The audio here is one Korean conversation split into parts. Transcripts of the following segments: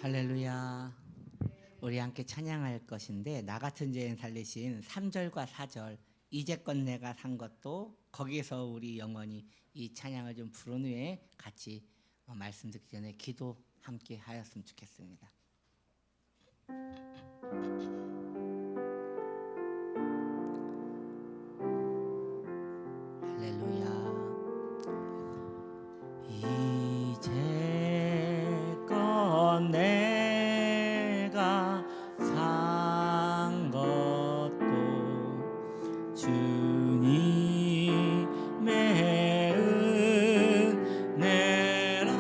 할렐루야. 우리 함께 찬양할 것인데 나 같은 죄인 살리신 3절과 4절 이제껏 내가 산 것도 거기서 우리 영원히 이 찬양을 좀 부른 후에 같이 말씀 듣기 전에 기도 함께 하였으면 좋겠습니다. 할렐루야. 이제껏 내가 산 것도 주님의 은혜라.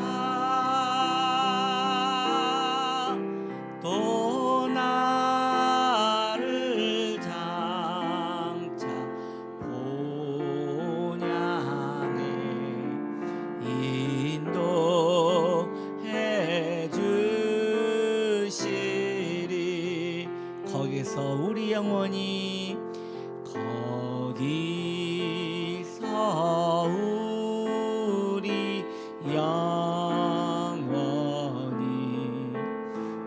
또 나를 장차 본향에 인도해 주시리. 거기서 우리 영혼이 거기서 우리 영원히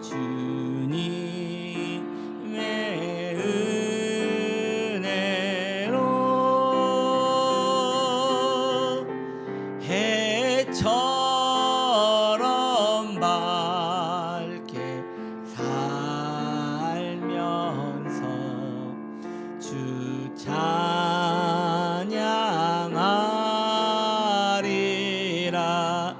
주님의 은혜로 해처럼 밝게 살면서 주 찬양하리라.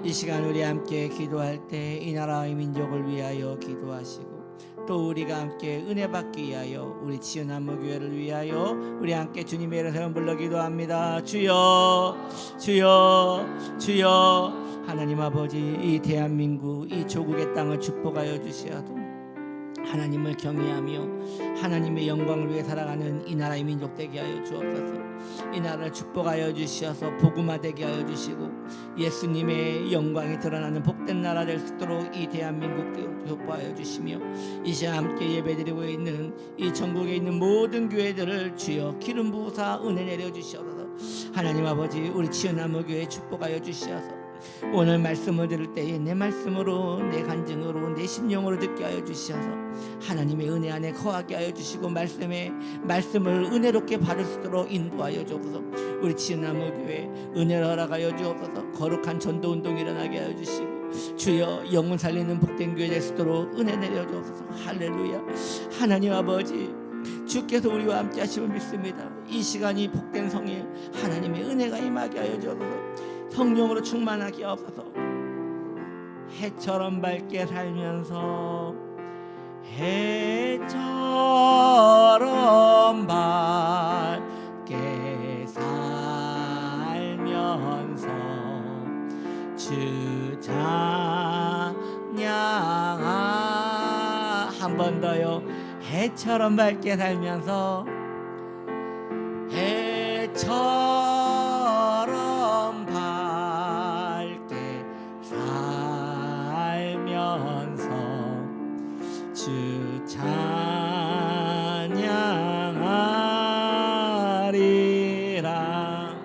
이 시간 우리 함께 기도할 때 이 나라의 민족을 위하여 기도하시고 또 우리가 함께 은혜 받기 위하여 우리 지연나무교회를 위하여 우리 함께 주님의 이름을 불러 기도합니다. 주여 주여 주여. 하나님 아버지, 이 대한민국 이 조국의 땅을 축복하여 주시어도 하나님을 경외하며 하나님의 영광을 위해 살아가는 이 나라의 민족 되게 하여 주옵소서. 이 나라를 축복하여 주시어서 복음화되게 하여 주시고 예수님의 영광이 드러나는 복된 나라 될 수 있도록 이 대한민국을 축복하여 주시며 이 시간 함께 예배드리고 있는 이 전국에 있는 모든 교회들을 주여 기름 부으사 은혜 내려 주시옵소서. 하나님 아버지, 우리 지연나무교회 축복하여 주시어서 오늘 말씀을 들을 때에 내 말씀으로 내 간증으로 내 심령으로 듣게 하여 주시어서 하나님의 은혜 안에 거하게 하여 주시고 말씀을 은혜롭게 받을 수 있도록 인도하여 주옵소서. 우리 지연나무교회 은혜를 허락하여 주옵소서. 거룩한 전도운동 일어나게 하여 주시고 주여 영혼 살리는 복된 교회 될 수 있도록 은혜 내려 주옵소서. 할렐루야. 하나님 아버지, 주께서 우리와 함께 하심을 믿습니다. 이 시간이 복된 성일 하나님의 은혜가 임하게 하여 주옵소서. 성령으로 충만하게 하옵소서. 해처럼 밝게 살면서 해처럼 밝게 살면서 주 찬양하. 한 번 더요. 해처럼 밝게 살면서 해처럼 밝게 살면서 주 찬양하리라.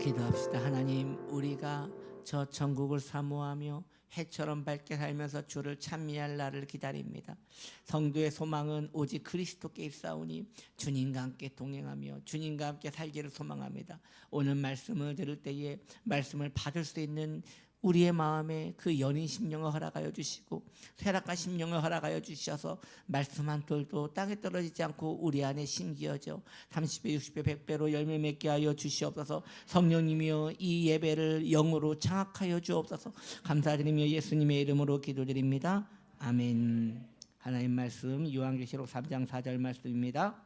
기도합시다. 하나님, 우리가 저 전국을 사모하며 해처럼 밝게 살면서 주를 찬미할 날을 기다립니다. 성도의 소망은 오직 그리스도께 있사오니 주님과 함께 동행하며 주님과 함께 살기를 소망합니다. 오늘 말씀을 들을 때에 말씀을 받을 수 있는 우리의 마음에 그 연인 심령을 허락하여 주시고 쇠락한 심령을 허락하여 주셔서 말씀 한 톨도 땅에 떨어지지 않고 우리 안에 심기어져 30배 60배 100배로 열매 맺게 하여 주시옵소서. 성령님이여 이 예배를 영으로 장악하여 주옵소서. 감사드리며 예수님의 이름으로 기도드립니다. 아멘. 하나님 말씀 요한계시록 3장 4절 말씀입니다.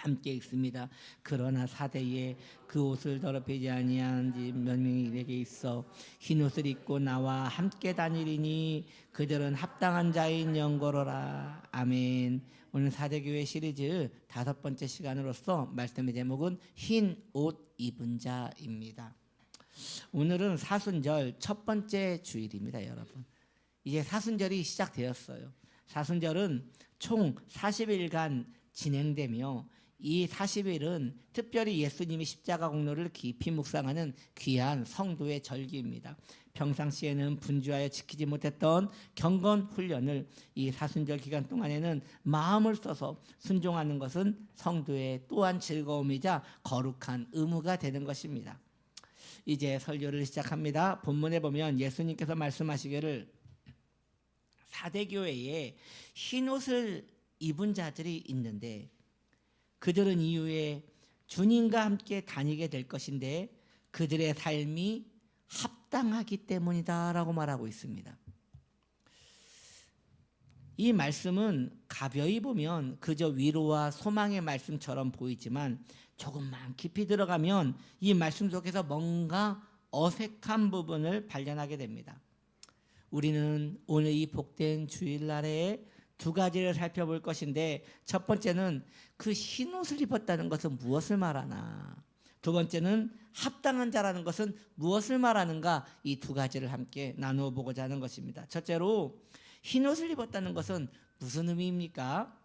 함께 읽습니다. 그러나 사대에 그 옷을 더럽히지 아니한 몇 명이 내게 있어 흰 옷을 입고 나와 함께 다니리니 그들은 합당한 자인 영고로라. 아멘. 오늘 사대교회 시리즈 5번째 시간으로서 말씀의 제목은 흰 옷 입은 자입니다. 오늘은 사순절 첫 번째 주일입니다. 여러분, 이제 사순절이 시작되었어요. 사순절은 총 40일간 진행되며 이 40일은 특별히 예수님의 십자가 공로를 깊이 묵상하는 귀한 성도의 절기입니다. 평상시에는 분주하여 지키지 못했던 경건 훈련을 이 사순절 기간 동안에는 마음을 써서 순종하는 것은 성도의 또한 즐거움이자 거룩한 의무가 되는 것입니다. 이제 설교를 시작합니다. 본문에 보면 예수님께서 말씀하시기를 사대교회에 흰옷을 입은 자들이 있는데 그들은 이후에 주님과 함께 다니게 될 것인데 그들의 삶이 합당하기 때문이다 라고 말하고 있습니다. 이 말씀은 가벼이 보면 그저 위로와 소망의 말씀처럼 보이지만 조금만 깊이 들어가면 이 말씀 속에서 뭔가 어색한 부분을 발견하게 됩니다. 우리는 오늘 이 복된 주일날에 두 가지를 살펴볼 것인데 첫 번째는 그 흰옷을 입었다는 것은 무엇을 말하나, 두 번째는 합당한 자라는 것은 무엇을 말하는가, 이 두 가지를 함께 나누어 보고자 하는 것입니다. 첫째로 흰옷을 입었다는 것은 무슨 의미입니까?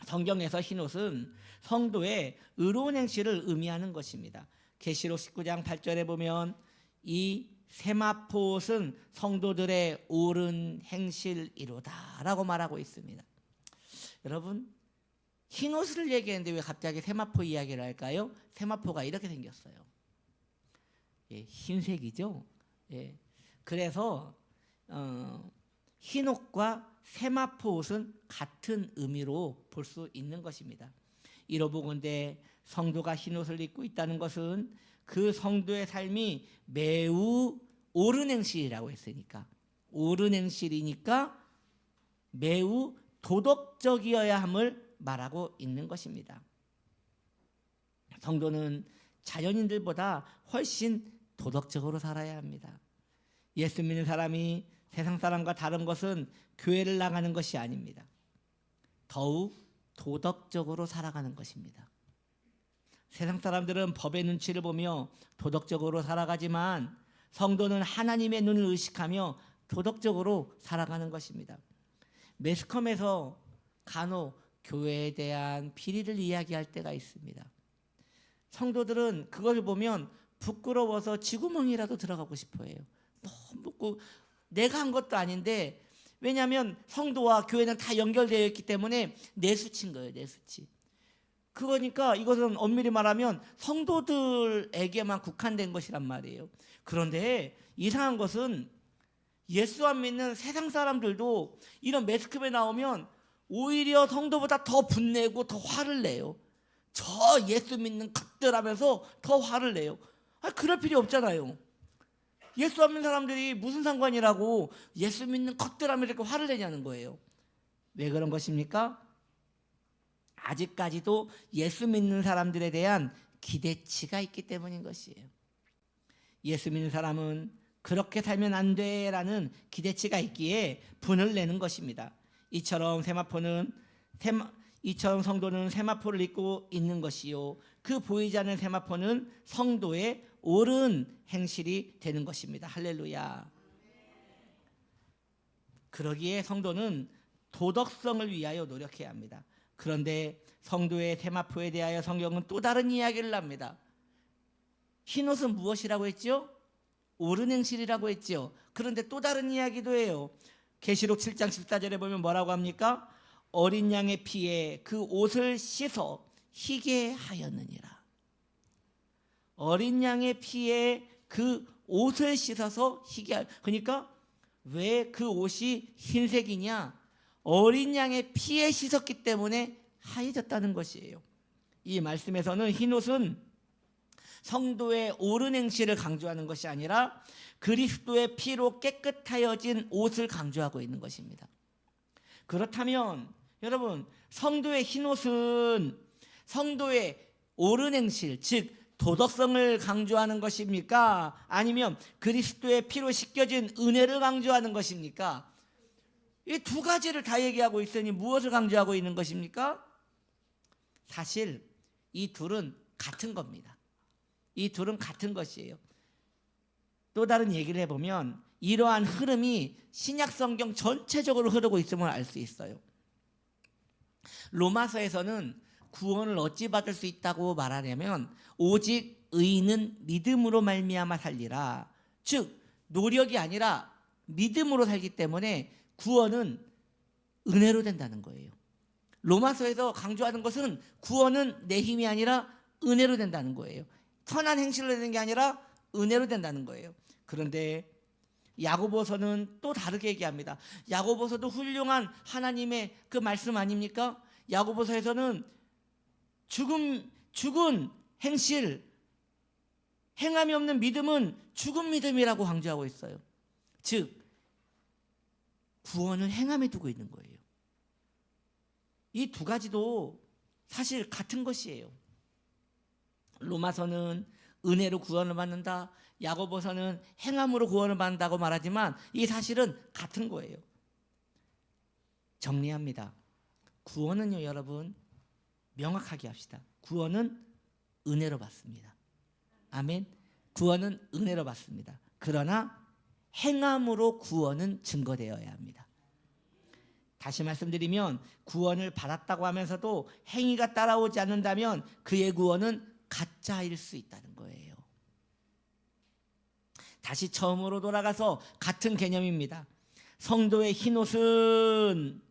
성경에서 흰옷은 성도의 의로운 행실을 의미하는 것입니다. 계시록 19장 8절에 보면 이 세마포옷은 성도들의 옳은 행실이로다 라고 말하고 있습니다. 여러분, 흰옷을 얘기했는데 왜 갑자기 세마포 이야기를 할까요? 세마포가 이렇게 생겼어요. 흰색이죠. 그래서 흰옷과 세마포옷은 같은 의미로 볼 수 있는 것입니다. 이로보건대 성도가 흰옷을 입고 있다는 것은 그 성도의 삶이 매우 옳은 행실이라고 했으니까, 옳은 행실이니까 매우 도덕적이어야 함을 말하고 있는 것입니다. 성도는 자연인들보다 훨씬 도덕적으로 살아야 합니다. 예수 믿는 사람이 세상 사람과 다른 것은 교회를 나가는 것이 아닙니다. 더욱 도덕적으로 살아가는 것입니다. 세상 사람들은 법의 눈치를 보며 도덕적으로 살아가지만 성도는 하나님의 눈을 의식하며 도덕적으로 살아가는 것입니다. 매스컴에서 간혹 교회에 대한 비리를 이야기할 때가 있습니다. 성도들은 그걸 보면 부끄러워서 쥐구멍이라도 들어가고 싶어 해요. 너무 내가 한 것도 아닌데, 왜냐하면 성도와 교회는 다 연결되어 있기 때문에 내수치인 거예요. 내수치. 그거니까 이것은 엄밀히 말하면 성도들에게만 국한된 것이란 말이에요. 그런데 이상한 것은 예수 안 믿는 세상 사람들도 이런 매스컴에 나오면 오히려 성도보다 더 분내고 더 화를 내요. 저 예수 믿는 것들 하면서 더 화를 내요. 그럴 필요 없잖아요. 예수 안 믿는 사람들이 무슨 상관이라고 예수 믿는 것들 하면 이렇게 화를 내냐는 거예요. 왜 그런 것입니까? 아직까지도 예수 믿는 사람들에 대한 기대치가 있기 때문인 것이에요. 예수 믿는 사람은 그렇게 살면 안 돼라는 기대치가 있기에 분을 내는 것입니다. 이처럼 성도는 세마포를 입고 있는 것이요, 그 보이지 않는 세마포는 성도의 옳은 행실이 되는 것입니다. 할렐루야. 그러기에 성도는 도덕성을 위하여 노력해야 합니다. 그런데 성도의 세마포에 대하여 성경은 또 다른 이야기를 합니다. 흰옷은 무엇이라고 했죠? 옳은 행실이라고 했죠. 그런데 또 다른 이야기도 해요. 계시록 7장 14절에 보면 뭐라고 합니까? 어린 양의 피에 그 옷을 씻어 희게 하였느니라. 어린 양의 피에 그 옷을 씻어서 희게 그러니까 왜 그 옷이 흰색이냐? 어린 양의 피에 씻었기 때문에 하얘졌다는 것이에요. 이 말씀에서는 흰옷은 성도의 옳은 행실을 강조하는 것이 아니라 그리스도의 피로 깨끗하여진 옷을 강조하고 있는 것입니다. 그렇다면 여러분, 성도의 흰옷은 성도의 옳은 행실, 즉 도덕성을 강조하는 것입니까? 아니면 그리스도의 피로 씻겨진 은혜를 강조하는 것입니까? 이 두 가지를 다 얘기하고 있으니 무엇을 강조하고 있는 것입니까? 사실 이 둘은 같은 겁니다. 이 둘은 같은 것이에요. 또 다른 얘기를 해보면 이러한 흐름이 신약 성경 전체적으로 흐르고 있음을 알 수 있어요. 로마서에서는 구원을 어찌 받을 수 있다고 말하냐면 오직 의인은 믿음으로 말미암아 살리라. 즉 노력이 아니라 믿음으로 살기 때문에 구원은 은혜로 된다는 거예요. 로마서에서 강조하는 것은 구원은 내 힘이 아니라 은혜로 된다는 거예요. 선한 행실로 되는 게 아니라 은혜로 된다는 거예요. 그런데 야고보서는 또 다르게 얘기합니다. 야고보서도 훌륭한 하나님의 그 말씀 아닙니까? 야고보서에서는 죽은 행실, 행함이 없는 믿음은 죽은 믿음이라고 강조하고 있어요. 즉 구원을 행함에 두고 있는 거예요. 이 두 가지도 사실 같은 것이에요. 로마서는 은혜로 구원을 받는다, 야고보서는 행함으로 구원을 받는다고 말하지만 이 사실은 같은 거예요. 정리합니다. 구원은요, 여러분, 명확하게 합시다. 구원은 은혜로 받습니다. 아멘. 구원은 은혜로 받습니다. 그러나 행함으로 구원은 증거되어야 합니다. 다시 말씀드리면 구원을 받았다고 하면서도 행위가 따라오지 않는다면 그의 구원은 가짜일 수 있다는 거예요. 다시 처음으로 돌아가서 같은 개념입니다. 성도의 흰옷은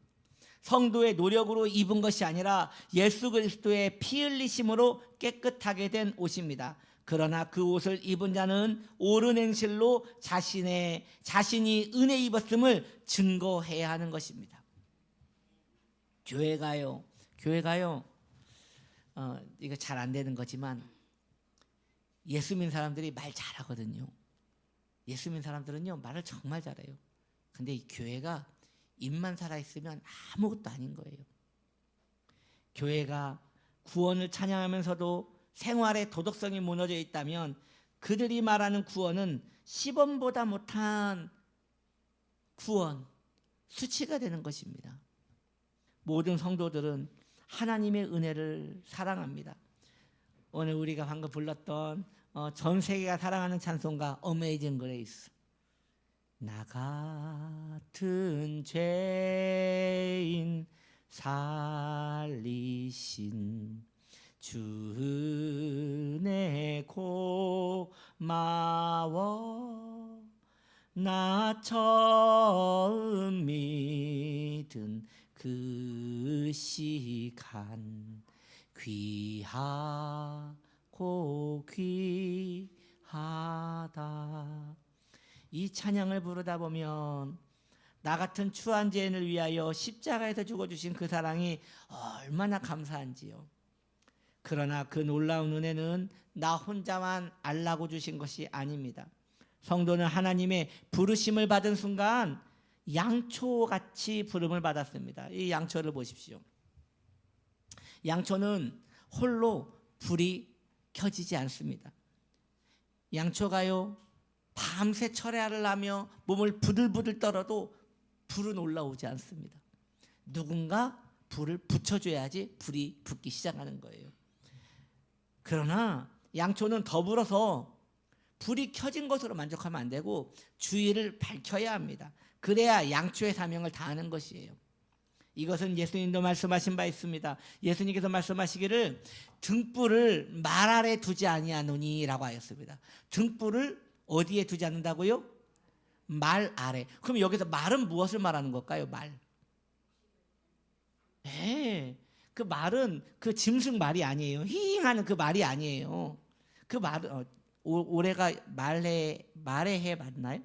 성도의 노력으로 입은 것이 아니라 예수 그리스도의 피 흘리심으로 깨끗하게 된 옷입니다. 그러나 그 옷을 입은 자는 옳은 행실로 자신이 은혜 입었음을 증거해야 하는 것입니다. 교회 가요. 이거 잘 안 되는 거지만 예수 믿는 사람들이 말 잘하거든요. 예수 믿는 사람들은요 말을 정말 잘해요. 근데 이 교회가 입만 살아있으면 아무것도 아닌 거예요. 교회가 구원을 찬양하면서도 생활의 도덕성이 무너져 있다면 그들이 말하는 구원은 시범보다 못한 구원, 수치가 되는 것입니다. 모든 성도들은 하나님의 은혜를 사랑합니다. 오늘 우리가 방금 불렀던 전 세계가 사랑하는 찬송가 Amazing Grace. 나 같은 죄인 살리신 주 은혜 고마워. 나 처음 믿은 그 시간 귀하고 귀하다. 이 찬양을 부르다 보면 나 같은 추한 죄인을 위하여 십자가에서 죽어주신 그 사랑이 얼마나 감사한지요. 그러나 그 놀라운 은혜는 나 혼자만 알라고 주신 것이 아닙니다. 성도는 하나님의 부르심을 받은 순간 양초같이 부름을 받았습니다. 이 양초를 보십시오. 양초는 홀로 불이 켜지지 않습니다. 양초가요 밤새 철야를 하며 몸을 부들부들 떨어도 불은 올라오지 않습니다. 누군가 불을 붙여줘야지 불이 붙기 시작하는 거예요. 그러나 양초는 더불어서 불이 켜진 것으로 만족하면 안 되고 주위를 밝혀야 합니다. 그래야 양초의 사명을 다하는 것이에요. 이것은 예수님도 말씀하신 바 있습니다. 예수님께서 말씀하시기를 등불을 말 아래 두지 아니하노니 라고 하였습니다. 등불을 어디에 두지 않는다고요? 말 아래. 그럼 여기서 말은 무엇을 말하는 걸까요? 말. 네, 그 말은 그 짐승 말이 아니에요. 히잉하는 그 말이 아니에요. 그 말은 올해가 말의 해 맞나요?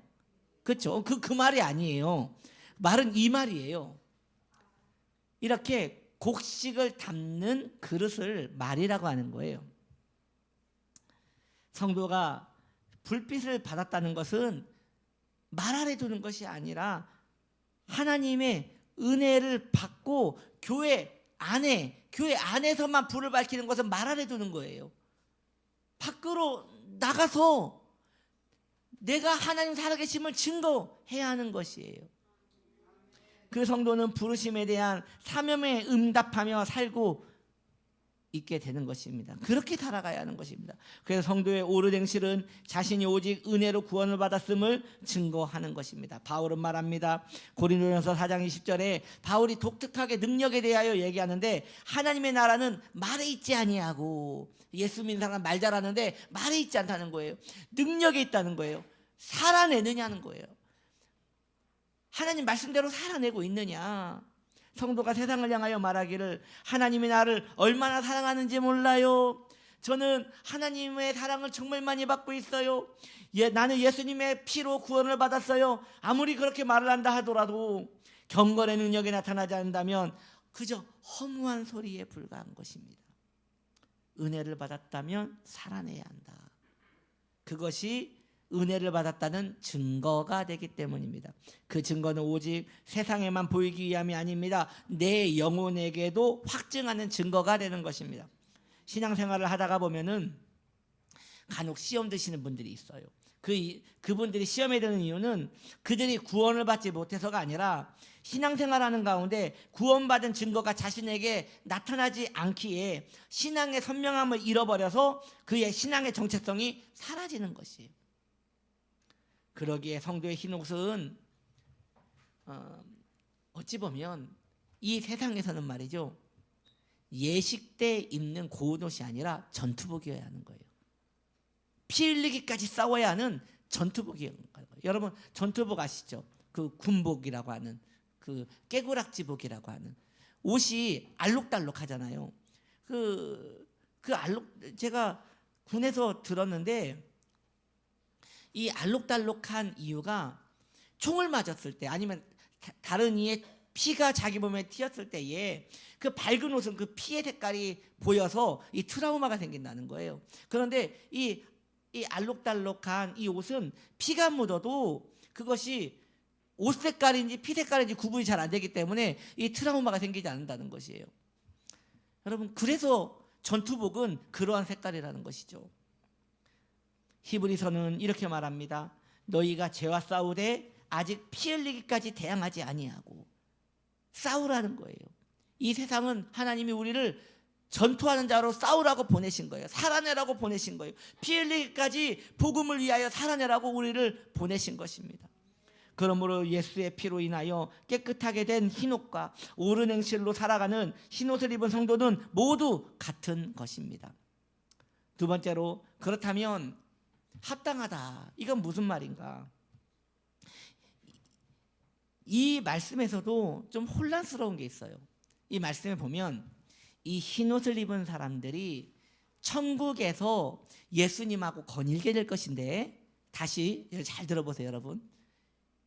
그렇죠. 그 말이 아니에요. 말은 이 말이에요. 이렇게 곡식을 담는 그릇을 말이라고 하는 거예요. 성도가 불빛을 받았다는 것은 말 아래 두는 것이 아니라 하나님의 은혜를 받고 교회 안에서만 불을 밝히는 것은 말 아래 두는 거예요. 밖으로 나가서 내가 하나님 살아계심을 증거해야 하는 것이에요. 그 성도는 부르심에 대한 사명에 응답하며 살고 있게 되는 것입니다. 그렇게 살아가야 하는 것입니다. 그래서 성도의 옳은 행실은 자신이 오직 은혜로 구원을 받았음을 증거하는 것입니다. 바울은 말합니다. 고린도전서 4장 20절에 바울이 독특하게 능력에 대하여 얘기하는데, 하나님의 나라는 말에 있지 아니하고, 예수 믿는 사람 말 잘하는데 말에 있지 않다는 거예요. 능력에 있다는 거예요. 살아내느냐는 거예요. 하나님 말씀대로 살아내고 있느냐. 성도가 세상을 향하여 말하기를, 하나님이 나를 얼마나 사랑하는지 몰라요. 저는 하나님의 사랑을 정말 많이 받고 있어요. 나는 예수님의 피로 구원을 받았어요. 아무리 그렇게 말을 한다 하더라도 경건의 능력이 나타나지 않는다면 그저 허무한 소리에 불과한 것입니다. 은혜를 받았다면 살아내야 한다. 그것이 은혜를 받았다는 증거가 되기 때문입니다. 그 증거는 오직 세상에만 보이기 위함이 아닙니다. 내 영혼에게도 확증하는 증거가 되는 것입니다. 신앙생활을 하다가 보면은 간혹 시험 드시는 분들이 있어요. 그분들이 시험에 드는 이유는 그들이 구원을 받지 못해서가 아니라 신앙생활하는 가운데 구원받은 증거가 자신에게 나타나지 않기에 신앙의 선명함을 잃어버려서 그의 신앙의 정체성이 사라지는 것이에요. 그러기에 성도의 흰옷은 어찌 보면 이 세상에서는 말이죠, 예식 때 입는 고운 옷이 아니라 전투복이어야 하는 거예요. 피 흘리기까지 싸워야 하는 전투복이어야 하는 거예요. 여러분 전투복 아시죠? 그 군복이라고 하는, 그 깨구락지복이라고 하는 옷이 알록달록하잖아요. 제가 군에서 들었는데, 이 알록달록한 이유가 총을 맞았을 때 아니면 다른 이의 피가 자기 몸에 튀었을 때에 그 밝은 옷은 그 피의 색깔이 보여서 이 트라우마가 생긴다는 거예요. 그런데 이 알록달록한 이 옷은 피가 묻어도 그것이 옷 색깔인지 피 색깔인지 구분이 잘 안 되기 때문에 이 트라우마가 생기지 않는다는 것이에요. 여러분, 그래서 전투복은 그러한 색깔이라는 것이죠. 히브리서는 이렇게 말합니다. 너희가 죄와 싸우되 아직 피 흘리기까지 대항하지 아니하고. 싸우라는 거예요. 이 세상은 하나님이 우리를 전투하는 자로 싸우라고 보내신 거예요. 살아내라고 보내신 거예요. 피 흘리기까지 복음을 위하여 살아내라고 우리를 보내신 것입니다. 그러므로 예수의 피로 인하여 깨끗하게 된 흰옷과 옳은 행실로 살아가는 흰옷을 입은 성도는 모두 같은 것입니다. 두 번째로, 그렇다면 합당하다, 이건 무슨 말인가? 이 말씀에서도 좀 혼란스러운 게 있어요. 이 말씀에 보면 이 흰옷을 입은 사람들이 천국에서 예수님하고 거닐게 될 것인데, 다시 잘 들어보세요 여러분.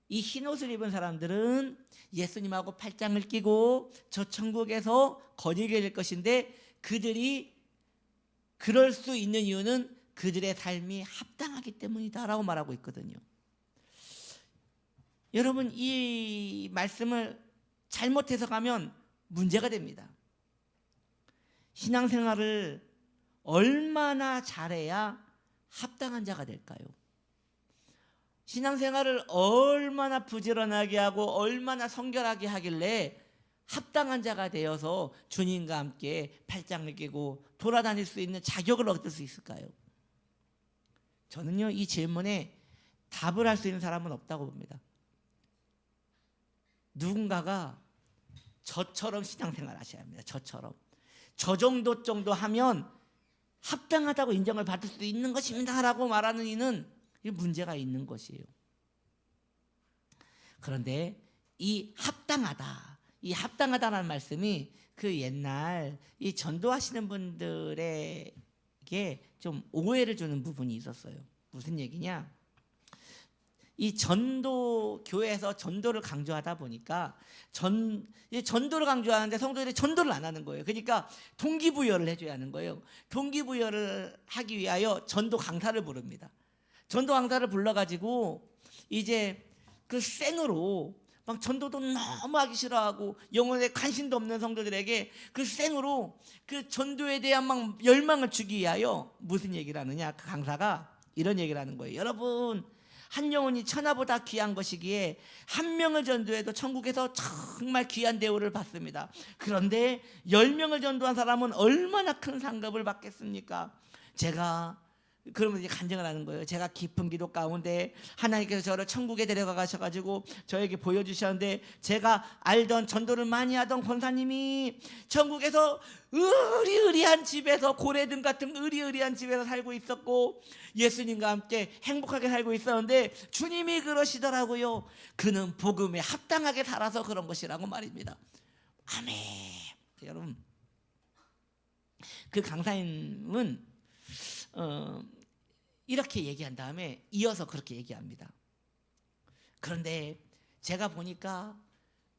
이 흰옷을 입은 사람들은 예수님하고 팔짱을 끼고 저 천국에서 거닐게 될 것인데, 그들이 그럴 수 있는 이유는 그들의 삶이 합당하기 때문이다라고 말하고 있거든요. 여러분, 이 말씀을 잘못 해석하면 문제가 됩니다. 신앙생활을 얼마나 잘해야 합당한 자가 될까요? 신앙생활을 얼마나 부지런하게 하고 얼마나 성결하게 하길래 합당한 자가 되어서 주님과 함께 팔짱을 끼고 돌아다닐 수 있는 자격을 얻을 수 있을까요? 저는요, 이 질문에 답을 할 수 있는 사람은 없다고 봅니다. 누군가가 저처럼 신앙생활 하셔야 합니다. 저처럼. 저 정도 하면 합당하다고 인정을 받을 수 있는 것입니다 라고 말하는 이는 문제가 있는 것이에요. 그런데 이 합당하다라는 말씀이 그 옛날 이 전도하시는 분들에게 좀 오해를 주는 부분이 있었어요. 무슨 얘기냐? 이 교회에서 전도를 강조하다 보니까 전도를 강조하는데 성도들이 전도를 안 하는 거예요. 그러니까 동기부여를 해줘야 하는 거예요. 동기부여를 하기 위하여 전도 강사를 부릅니다. 전도 강사를 불러가지고 이제 그 생으로 막 전도도 너무 하기 싫어하고 영혼에 관심도 없는 성도들에게 그 생으로 그 전도에 대한 막 열망을 주기 위하여 무슨 얘기를 하느냐? 그 강사가 이런 얘기를 하는 거예요. 여러분, 한 영혼이 천하보다 귀한 것이기에 한 명을 전도해도 천국에서 정말 귀한 대우를 받습니다. 그런데 10명을 전도한 사람은 얼마나 큰 상급을 받겠습니까? 제가 그러면 이제 간증을 하는 거예요. 제가 깊은 기도 가운데 하나님께서 저를 천국에 데려가 가셔가지고 저에게 보여주셨는데, 제가 알던 전도를 많이 하던 권사님이 천국에서 으리으리한 집에서, 고래등 같은 으리으리한 집에서 살고 있었고 예수님과 함께 행복하게 살고 있었는데, 주님이 그러시더라고요. 그는 복음에 합당하게 살아서 그런 것이라고 말입니다. 아멘. 여러분, 그 강사님은 이렇게 얘기한 다음에 이어서 그렇게 얘기합니다. 그런데 제가 보니까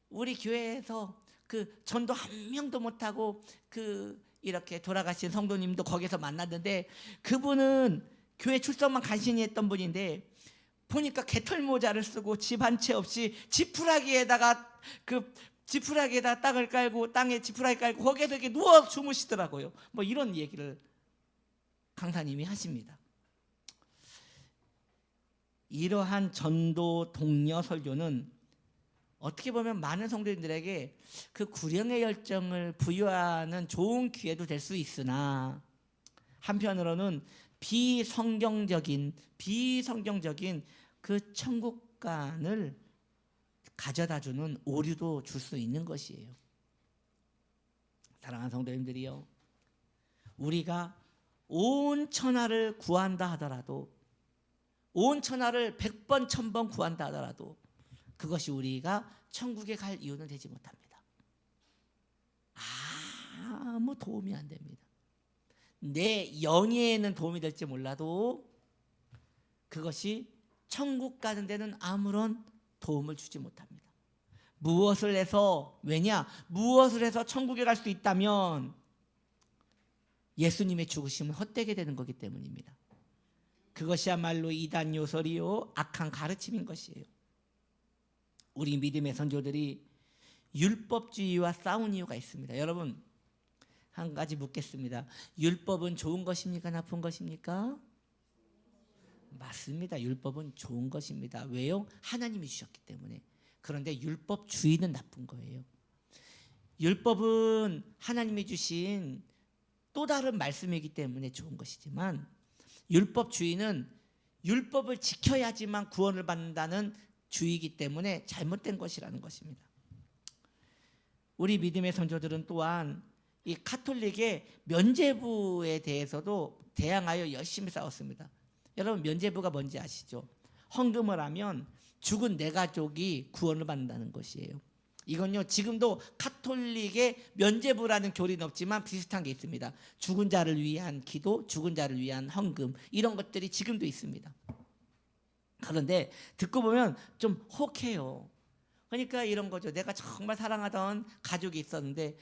우리 교회에서 그 전도 한 명도 못하고 이렇게 돌아가신 성도님도 거기서 만났는데, 그분은 교회 출석만 간신히 했던 분인데 보니까 개털 모자를 쓰고 집 한 채 없이 지푸라기에다가 땅을 깔고, 땅에 지푸라기 깔고 거기에서 이렇게 누워 주무시더라고요. 뭐 이런 얘기를 강사님이 하십니다. 이러한 전도 독려 설교는 어떻게 보면 많은 성도님들에게 그 구령의 열정을 부여하는 좋은 기회도 될 수 있으나, 한편으로는 비성경적인 그 천국관을 가져다주는 오류도 줄 수 있는 것이에요. 사랑하는 성도님들이요, 우리가 온 천하를 구한다 하더라도, 온 천하를 100번 1000번 구한다 하더라도 그것이 우리가 천국에 갈 이유는 되지 못합니다. 아무 도움이 안 됩니다. 내 영예에는 도움이 될지 몰라도 그것이 천국 가는 데는 아무런 도움을 주지 못합니다. 무엇을 해서 천국에 갈 수 있다면 예수님의 죽으심은 헛되게 되는 거기 때문입니다. 그것이야말로 이단 요설이요, 악한 가르침인 것이에요. 우리 믿음의 선조들이 율법주의와 싸운 이유가 있습니다. 여러분, 한 가지 묻겠습니다. 율법은 좋은 것입니까? 나쁜 것입니까? 맞습니다. 율법은 좋은 것입니다. 왜요? 하나님이 주셨기 때문에. 그런데 율법주의는 나쁜 거예요. 율법은 하나님이 주신 또 다른 말씀이기 때문에 좋은 것이지만, 율법주의는 율법을 지켜야지만 구원을 받는다는 주의이기 때문에 잘못된 것이라는 것입니다. 우리 믿음의 선조들은 또한 이 카톨릭의 면죄부에 대해서도 대항하여 열심히 싸웠습니다. 여러분, 면죄부가 뭔지 아시죠? 헌금을 하면 죽은 내 가족이 구원을 받는다는 것이에요. 이건요, 지금도 카톨릭의 면죄부라는 교리는 없지만 비슷한 게 있습니다. 죽은 자를 위한 기도, 죽은 자를 위한 헌금, 이런 것들이 지금도 있습니다. 그런데 듣고 보면 좀 혹해요. 그러니까 이런 거죠. 내가 정말 사랑하던 가족이 있었는데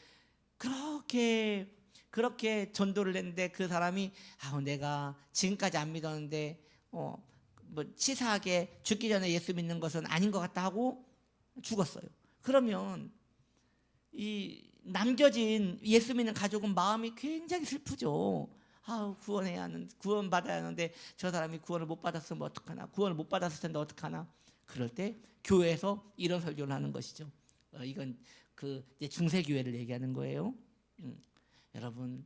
그렇게 전도를 했는데 그 사람이 내가 지금까지 안 믿었는데 뭐 치사하게 죽기 전에 예수 믿는 것은 아닌 것 같다 하고 죽었어요. 그러면 이 남겨진 예수 믿는 가족은 마음이 굉장히 슬프죠. 구원 받아야 하는데 저 사람이 구원을 못 받았으면 어떡하나, 구원을 못 받았을 텐데 어떡하나. 그럴 때 교회에서 이런 설교를 하는 것이죠. 이건 이제 중세교회를 얘기하는 거예요. 여러분,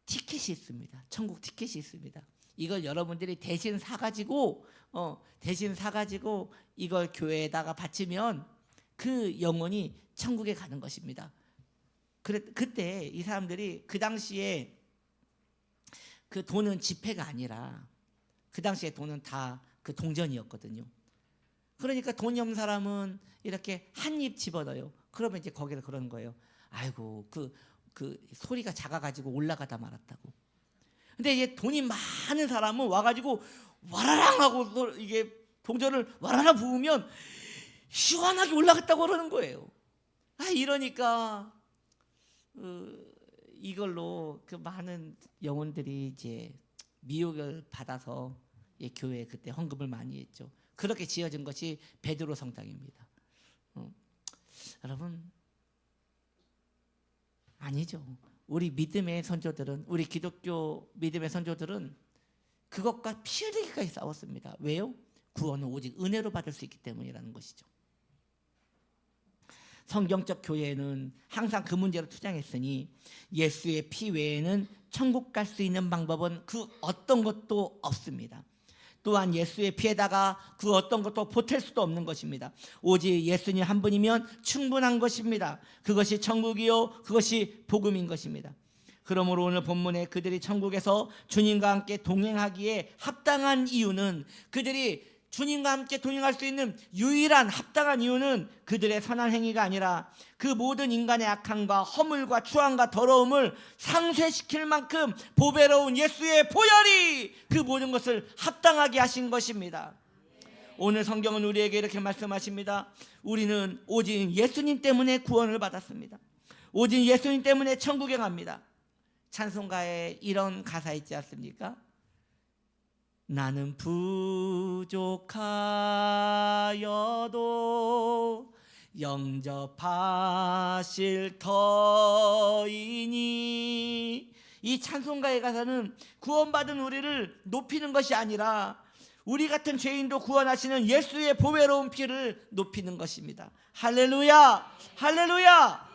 티켓이 있습니다. 천국 티켓이 있습니다. 이걸 여러분들이 대신 사가지고 이걸 교회에다가 바치면 그 영혼이 천국에 가는 것입니다. 그때 이 사람들이 그 당시에 그 돈은 지폐가 아니라 그 당시에 돈은 다 그 동전이었거든요. 그러니까 돈이 없는 사람은 이렇게 한 입 집어넣어요. 그러면 이제 거기서 그러는 거예요. 아이고, 그 소리가 작아가지고 올라가다 말았다고. 근데 이제 돈이 많은 사람은 와가지고 와라랑 하고 이게 동전을 와라랑 부으면 시원하게 올라갔다고 그러는 거예요. 이러니까 이걸로 그 많은 영혼들이 이제 미혹을 받아서 교회에 그때 헌금을 많이 했죠. 그렇게 지어진 것이 베드로 성당입니다. 여러분, 아니죠. 우리 믿음의 선조들은, 우리 기독교 믿음의 선조들은 그것과 피 흘리기까지 싸웠습니다. 왜요? 구원은 오직 은혜로 받을 수 있기 때문이라는 것이죠. 성경적 교회는 항상 그 문제로 투쟁했으니 예수의 피 외에는 천국 갈 수 있는 방법은 그 어떤 것도 없습니다. 또한 예수의 피에다가 그 어떤 것도 보탤 수도 없는 것입니다. 오직 예수님 한 분이면 충분한 것입니다. 그것이 천국이요, 그것이 복음인 것입니다. 그러므로 오늘 본문에 그들이 천국에서 주님과 함께 동행하기에 합당한 이유는, 그들이 주님과 함께 동행할 수 있는 유일한 합당한 이유는 그들의 선한 행위가 아니라 그 모든 인간의 악함과 허물과 추함과 더러움을 상쇄시킬 만큼 보배로운 예수의 보혈이 그 모든 것을 합당하게 하신 것입니다. 오늘 성경은 우리에게 이렇게 말씀하십니다. 우리는 오직 예수님 때문에 구원을 받았습니다. 오직 예수님 때문에 천국에 갑니다. 찬송가에 이런 가사 있지 않습니까? 나는 부족하여도 영접하실 터이니. 이 찬송가의 가사는 구원받은 우리를 높이는 것이 아니라 우리 같은 죄인도 구원하시는 예수의 보배로운 피를 높이는 것입니다. 할렐루야, 할렐루야.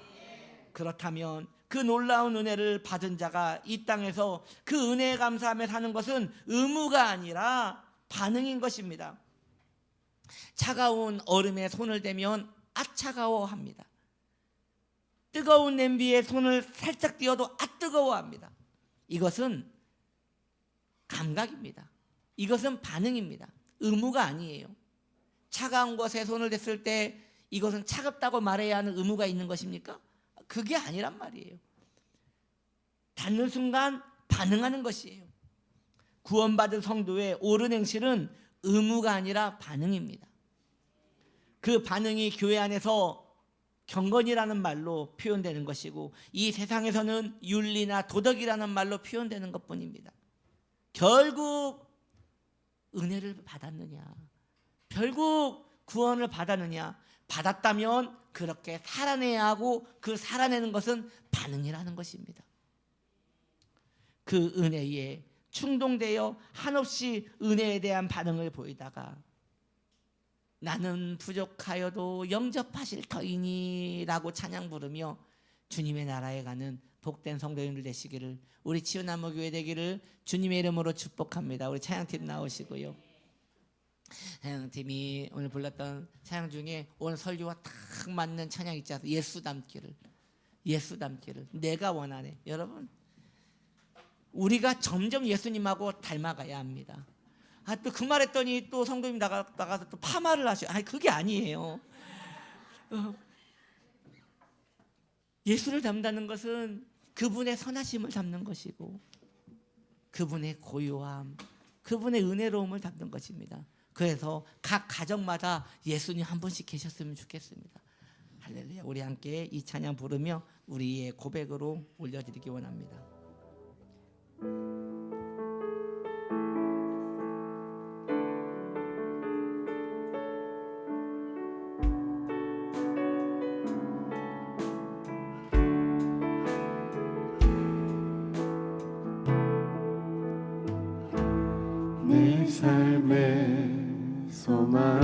그렇다면 그 놀라운 은혜를 받은 자가 이 땅에서 그 은혜에 감사하며 사는 것은 의무가 아니라 반응인 것입니다. 차가운 얼음에 손을 대면 차가워합니다. 뜨거운 냄비에 손을 살짝 띄어도 뜨거워합니다. 이것은 감각입니다. 이것은 반응입니다. 의무가 아니에요. 차가운 것에 손을 댔을 때 이것은 차갑다고 말해야 하는 의무가 있는 것입니까? 그게 아니란 말이에요. 닿는 순간 반응하는 것이에요. 구원받은 성도의 옳은 행실은 의무가 아니라 반응입니다. 그 반응이 교회 안에서 경건이라는 말로 표현되는 것이고, 이 세상에서는 윤리나 도덕이라는 말로 표현되는 것뿐입니다. 결국 은혜를 받았느냐, 결국 구원을 받았느냐, 받았다면 그렇게 살아내야 하고, 그 살아내는 것은 반응이라는 것입니다. 그 은혜에 충동되어 한없이 은혜에 대한 반응을 보이다가 나는 부족하여도 영접하실 터이니 라고 찬양 부르며 주님의 나라에 가는 복된 성도님들 되시기를, 우리 치유나무교회 되기를 주님의 이름으로 축복합니다. 우리 찬양팀 나오시고요. 찬양팀이 오늘 불렀던 찬양 중에 오늘 설교와 딱 맞는 찬양 있지 않습니까? 예수 닮기를, 예수 닮기를. 내가 원하네. 여러분, 우리가 점점 예수님하고 닮아가야 합니다. 또 그 말 했더니 또 성도님 나가서 또 파마를 하셔. 그게 아니에요. 예수를 닮다는 것은 그분의 선하심을 담는 것이고, 그분의 고요함, 그분의 은혜로움을 담는 것입니다. 그래서 각 가정마다 예수님 한 분씩 계셨으면 좋겠습니다. 할렐루야. 우리 함께 이 찬양 부르며 우리의 고백으로 올려드리기 원합니다. 내 삶의 소망,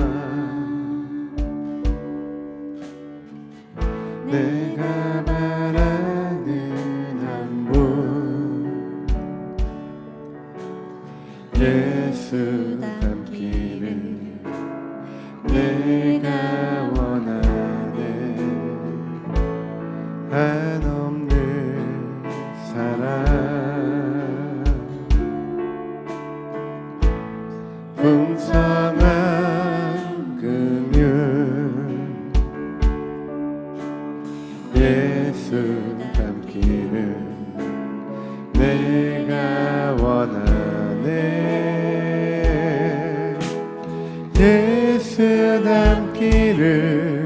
내가 바라는 한 분, 예수 닮기를 내가 원하네. 한없는 사랑, 풍성한 긍휼, 예수 닮기를 내가 원하네. 예수 닮기를,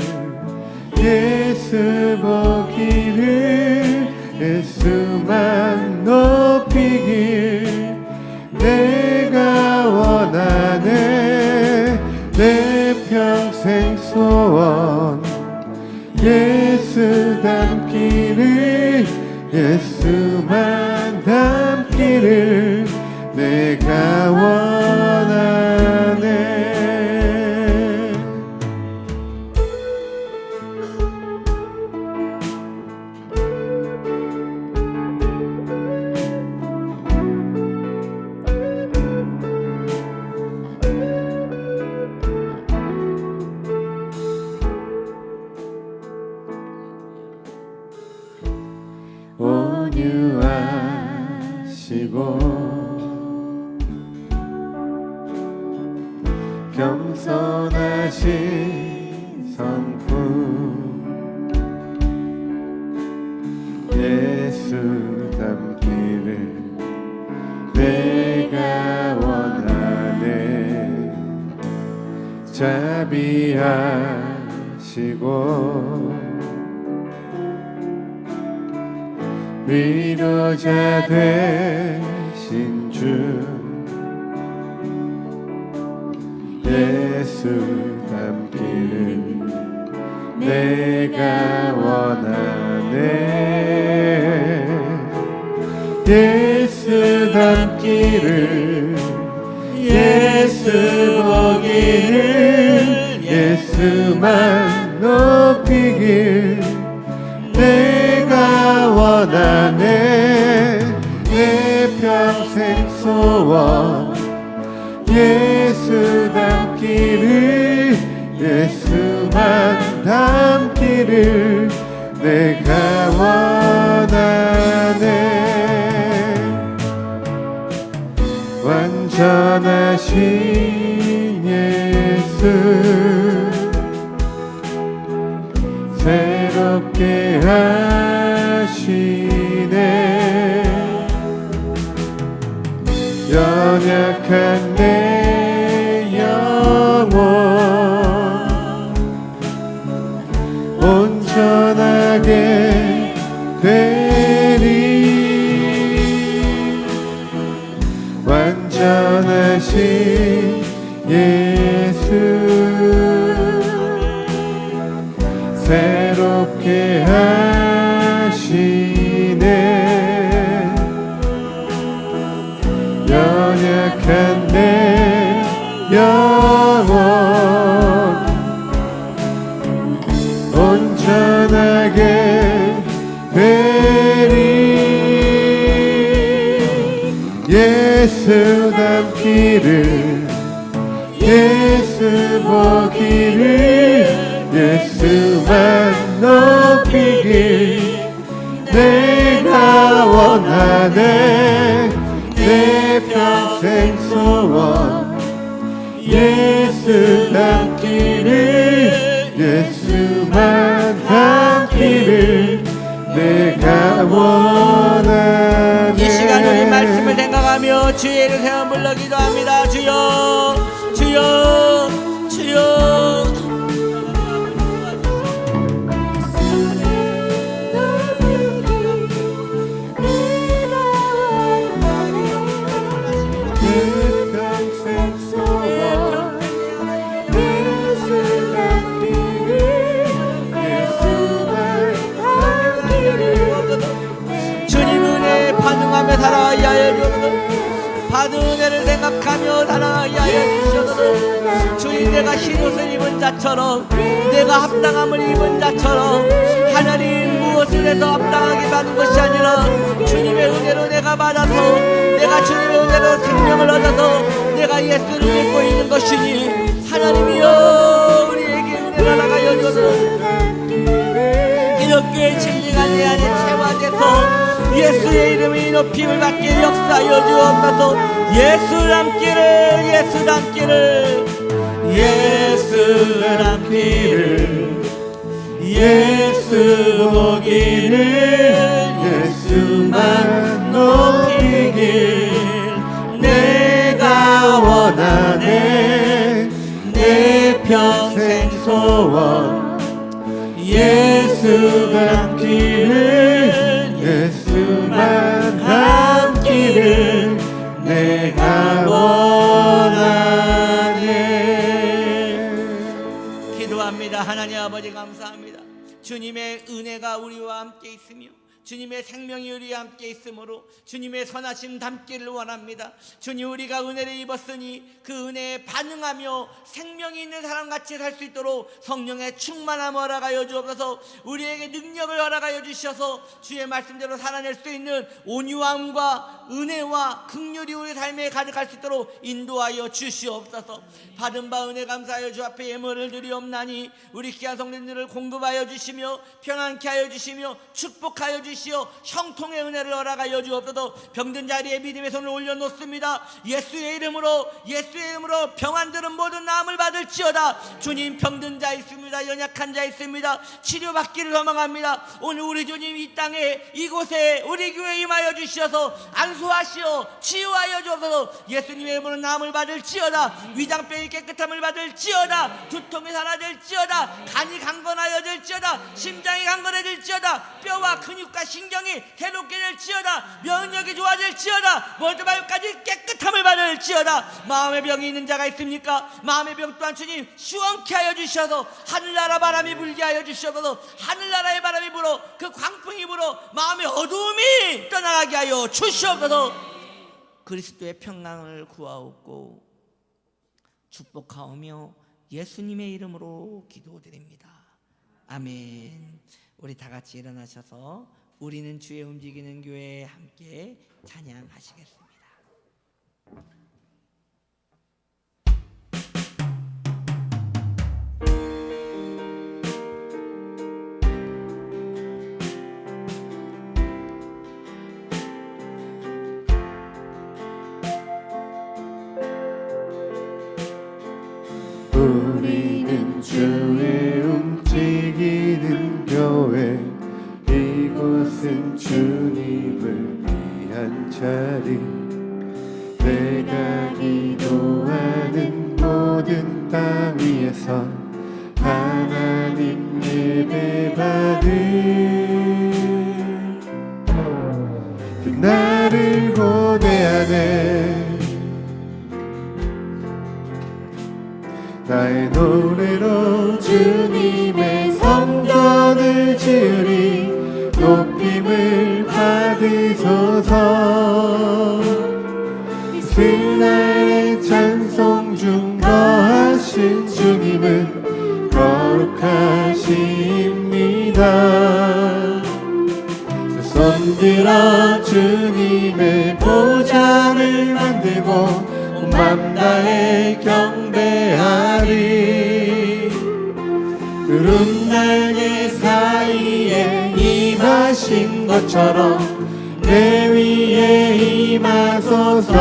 예수 보기를, 예수만 높이길 내가 원하네. 내 평생 소원, 예수 닮기를, 예수만 닮기를 내가 겸손하신 성품 예수 닮기를 내가 원하네. 자비하시고 위로자 되신 주 예수 닮기를 내가 원하네. 예수 닮기를 예수 보기를 예수만 높이길 내가 원하네. 내 평생 소원 예수 닮기를 예수만 닮기를 내가 원하네. 완전하신 예수 새롭게 하시네. 연약한 내 영혼 온전하게 되리. 완전하신 예수 새롭게 하시네. 연약한 내 영혼 온전하게 되리. 예수 닮기를 예수 보기를 예수만 높이길 내가 원하네. 내 평생 소원 예수 닮기를 예수만 닮기를 내가 원하네. 이 시간 우리 말씀을 생각하며 주의 이름 세워 불러 기도합니다. 주여 주여 주여. 반응하며 살아가야 하여 주옵소서. 받은 은혜를 생각하며 살아가야 하여 주옵소서. 주님, 내가 흰옷을 입은 자처럼 내가 합당함을 입은 자처럼 하나님 무엇을 해서 합당하게 받은 것이 아니라 주님의 은혜로 내가 받아서 내가 주님의 은혜로 생명을 얻어서 내가 예수를 믿고 있는 것이니 하나님이여 우리에게 은혜를 나가여 주옵소서. 이렇게 진리가 내 안에 체화돼서 예수의 이름이 높임을 받게 역사하여 주옵소서. 예수 닮기를 예수 닮기를 예수 닮기를 예수 보기를 예수만 높이길 내가 원하네. 내 평생 소원 예수 닮기를 예수만 닮기를 내가 원하네. 기도합니다. 하나님 아버지 감사합니다. 주님의 은혜가 우리와 함께 있으며 주님의 생명이 우리와 함께 있으므로 주님의 선하심 담기를 원합니다. 주님, 우리가 은혜를 입었으니 그 은혜에 반응하며 생명이 있는 사람같이 살 수 있도록 성령의 충만함을 허락하여 주옵소서. 우리에게 능력을 허락하여 주셔서 주의 말씀대로 살아낼 수 있는 온유함과 은혜와 긍휼이 우리 삶에 가득할 수 있도록 인도하여 주시옵소서. 받은 바 은혜 감사하여 주 앞에 예물을 드리옵나니 우리 귀한 성도님들을 공급하여 주시며 평안케 하여 주시며 축복하여 주시며 주시어 형통의 은혜를 허락하여 주옵소서. 병든 자리에 믿음의 손을 올려놓습니다. 예수의 이름으로 병환들은 모든 나음을 받을지어다. 주님, 병든 자 있습니다. 연약한 자 있습니다. 치료받기를 소망합니다. 오늘 우리 주님 이 땅에 이곳에 우리 교회에 임하여 주시어서 안수하시어 치유하여 주옵소서. 예수님의 이름으로 나음을 받을지어다. 위장병이 깨끗함을 받을지어다. 두통이 사라질지어다. 간이 강건하여질지어다. 심장이 강건해질지어다. 뼈와 근육과 신경이 새롭게 될지어다. 면역이 좋아질지어다. 모든 말까지 깨끗함을 받을지어다. 마음의 병이 있는 자가 있습니까? 마음의 병 또한 주님 시원케 하여 주셔서 하늘나라 바람이 불게 하여 주셔서 하늘나라의 바람이 불어 그 광풍이 불어 마음의 어두움이 떠나가게 하여 주시옵소서. 그리스도의 평강을 구하옵고 축복하오며 예수님의 이름으로 기도드립니다. 아멘. 우리 다 같이 일어나셔서 우리는 주의 움직이는 교회에 함께 찬양하시겠습니다. 우리는 주의 움직이는 교회, 이곳은 주님을 위한 자리. 내가 기도하는 모든 땅 위에서 하나님 예배받을 그 나를 고대하네. 나의 노래로 주님의 성전을 지으리. 높임을 받으소서. 이스라엘의 찬송 중 거하신 주님은 거룩하십니다. 손들어 주님의 보좌를 만들고 온 맘 다해 경배하리. 구름 날개 사이에 임하신 것처럼 내 위에 임하소서.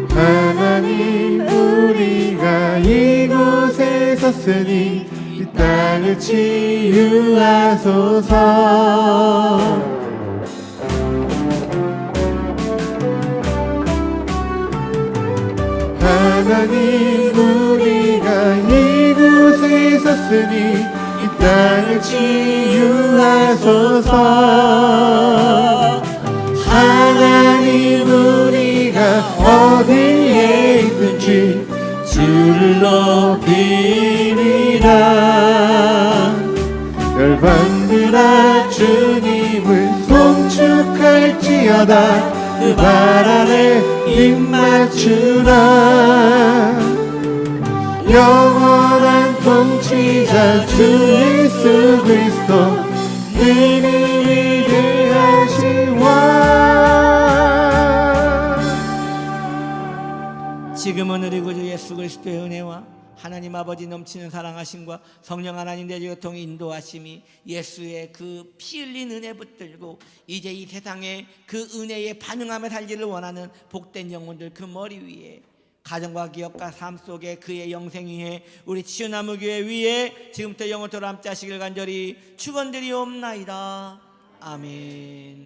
하나님, 우리가 이곳에 섰으니 이 땅을 치유하소서. 하나님, 우리가 이곳에 섰으니 이 땅을 치유하소서. 하나님, 우리가 어디에 있든지 주를 높이리라. 열방들아 주님을 송축할지어다. 그 발 아래 입 맞추라. 영원한 통치자 주 예수 그리스도, 능히 위대하신 왕. 지금은 우리 구주 예수 그리스도의 은혜와 하나님 아버지 넘치는 사랑하심과 성령 하나님 대주교통의 인도하심이 예수의 그 피 흘린 은혜 붙들고 이제 이 세상에 그 은혜에 반응하며 살기를 원하는 복된 영혼들 그 머리 위에, 가정과 기업과 삶 속에 그의 영생 위에, 우리 치유나무 교회 위에 지금부터 영원토록 함께 하시길 간절히 축원드리옵나이다. 아멘.